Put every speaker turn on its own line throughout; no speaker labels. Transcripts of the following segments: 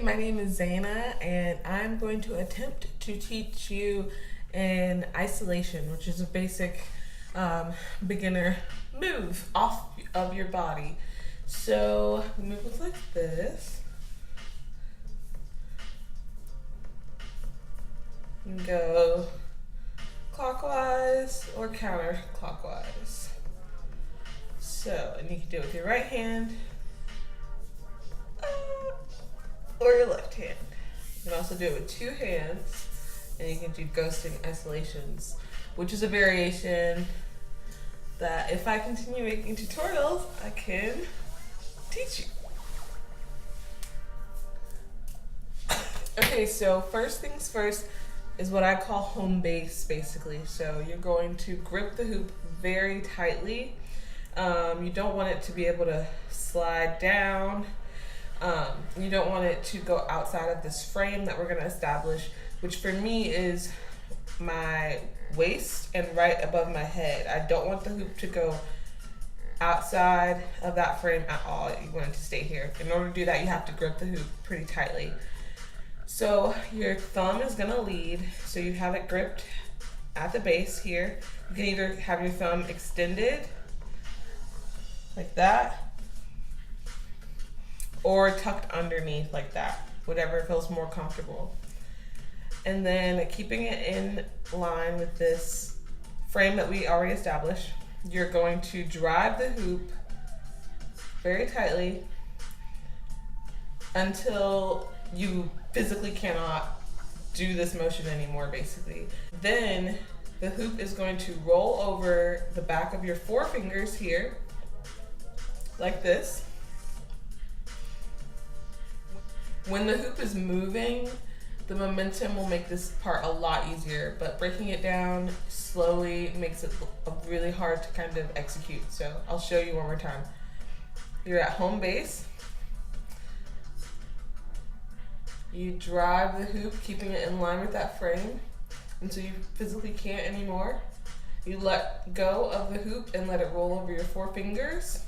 my name is Zaina, and I'm going to attempt to teach you an isolation, which is a basic beginner move off of your body. So the move looks like this. You can go clockwise or counterclockwise. So, and you can do it with your right hand or your left hand. You can also do it with two hands, and you can do ghosting isolations, which is a variation that if I continue making tutorials, I can teach you. Okay, so first things first is what I call home base, basically. So you're going to grip the hoop very tightly. You don't want it to be able to slide down. You don't want it to go outside of this frame that we're going to establish, which for me is my waist and right above my head. I don't want the hoop to go outside of that frame at all. You want it to stay here. In order to do that, you have to grip the hoop pretty tightly. So your thumb is going to lead, so you have it gripped at the base here. You can either have your thumb extended like that, or tucked underneath like that, whatever feels more comfortable. And then keeping it in line with this frame that we already established, you're going to drive the hoop very tightly until you physically cannot do this motion anymore, basically. Then the hoop is going to roll over the back of your forefingers here, like this. When the hoop is moving, the momentum will make this part a lot easier, but breaking it down slowly makes it really hard to kind of execute. So I'll show you one more time. You're at home base. You drive the hoop, keeping it in line with that frame until you physically can't anymore. You let go of the hoop and let it roll over your forefingers.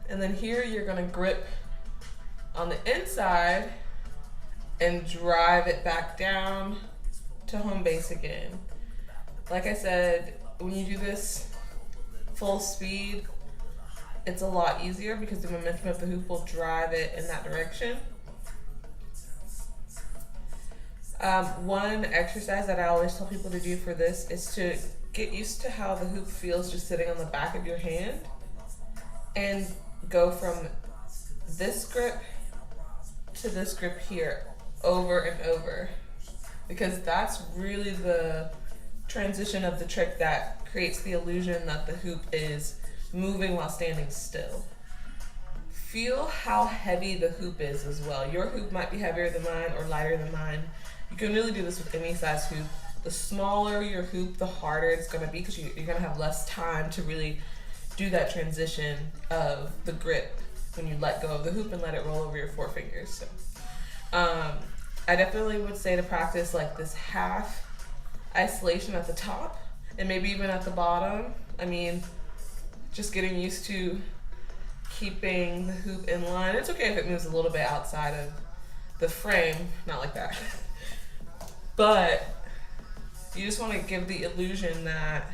And then here you're gonna grip on the inside and drive it back down to home base again. Like I said, when you do this full speed, it's a lot easier because the momentum of the hoop will drive it in that direction. One exercise that I always tell people to do for this is to get used to how the hoop feels just sitting on the back of your hand, and go from this grip to this grip here over and over, because that's really the transition of the trick that creates the illusion that the hoop is moving while standing still. Feel how heavy the hoop is as well. Your hoop might be heavier than mine or lighter than mine. You can really do this with any size hoop. The smaller your hoop, the harder it's going to be, because you're going to have less time to really do that transition of the grip when you let go of the hoop and let it roll over your forefingers. So, I definitely would say to practice like this half isolation at the top and maybe even at the bottom. I mean, just getting used to keeping the hoop in line. It's okay if it moves a little bit outside of the frame, not like that. But you just want to give the illusion that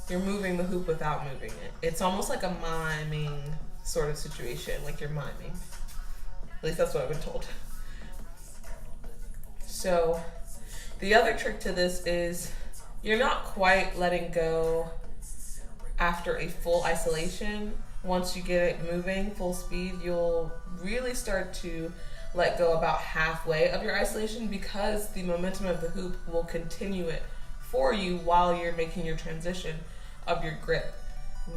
you're moving the hoop without moving it. It's almost like a miming sort of situation, like you're miming. At least that's what I've been told. So the other trick to this is you're not quite letting go after a full isolation. Once you get it moving full speed, you'll really start to let go about halfway of your isolation, because the momentum of the hoop will continue it for you while you're making your transition of your grip.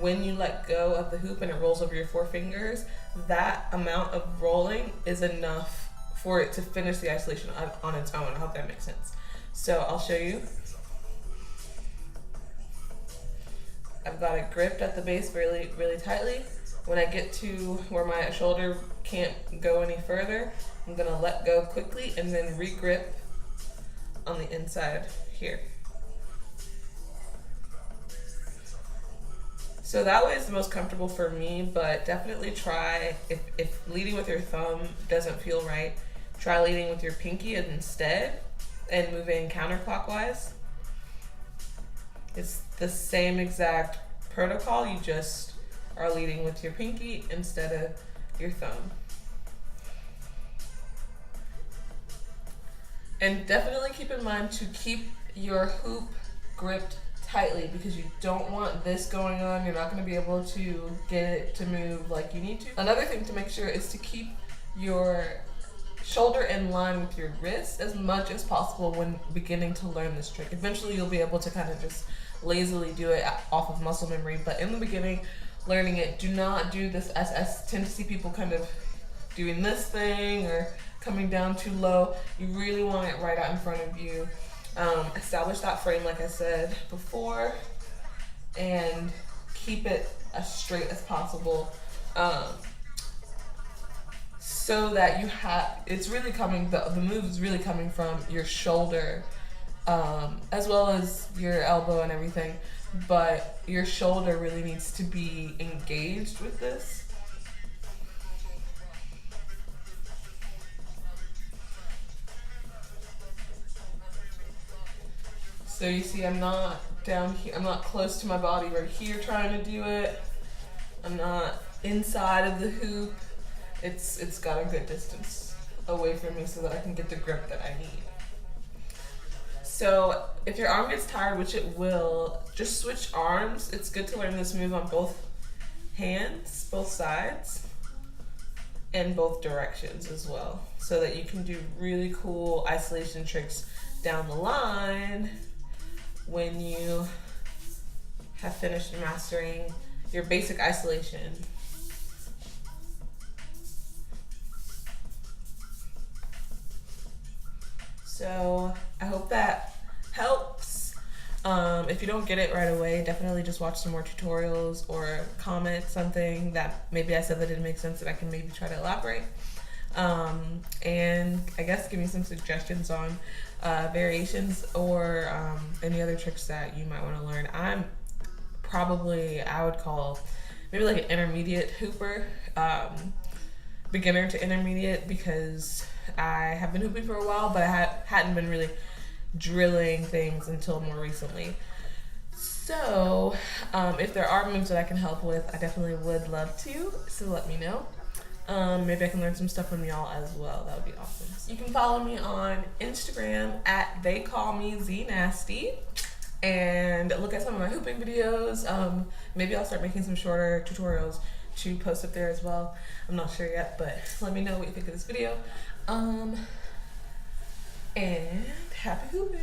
When you let go of the hoop and it rolls over your forefingers, that amount of rolling is enough for it to finish the isolation on its own. I hope that makes sense. So I'll show you. I've got it gripped at the base really, really tightly. When I get to where my shoulder can't go any further, I'm gonna let go quickly and then re-grip on the inside here. So that way is the most comfortable for me, but definitely try, if leading with your thumb doesn't feel right, try leading with your pinky instead and moving counterclockwise. It's the same exact protocol, you just are leading with your pinky instead of your thumb. And definitely keep in mind to keep your hoop gripped tightly, because you don't want this going on. You're not going to be able to get it to move like you need to. Another thing to make sure is to keep your shoulder in line with your wrist as much as possible when beginning to learn this trick. Eventually you'll be able to kind of just lazily do it off of muscle memory, but in the beginning, learning it, do not do this as I tend to see people kind of doing this thing or coming down too low. You really want it right out in front of you. Establish that frame like I said before, and keep it as straight as possible, so that you have, it's really coming, the move is really coming from your shoulder, as well as your elbow and everything, but your shoulder really needs to be engaged with this. So you see, I'm not down here, I'm not close to my body right here trying to do it. I'm not inside of the hoop. It's got a good distance away from me so that I can get the grip that I need. So if your arm gets tired, which it will, just switch arms. It's good to learn this move on both hands, both sides, and both directions as well, so that you can do really cool isolation tricks down the line when you have finished mastering your basic isolation. So I hope that helps. If you don't get it right away, definitely just watch some more tutorials or comment something that maybe I said that didn't make sense that I can maybe try to elaborate. And I guess give me some suggestions on variations or any other tricks that you might want to learn. I'm probably, I would call maybe like an intermediate hooper, beginner to intermediate, because I have been hooping for a while, but I hadn't been really drilling things until more recently. So if there are moves that I can help with, I definitely would love to, so let me know. Maybe I can learn some stuff from y'all as well. That would be awesome. You can follow me on Instagram at TheyCallMeZNasty and look at some of my hooping videos. Maybe I'll start making some shorter tutorials to post up there as well. I'm not sure yet, but let me know what you think of this video. And happy hooping!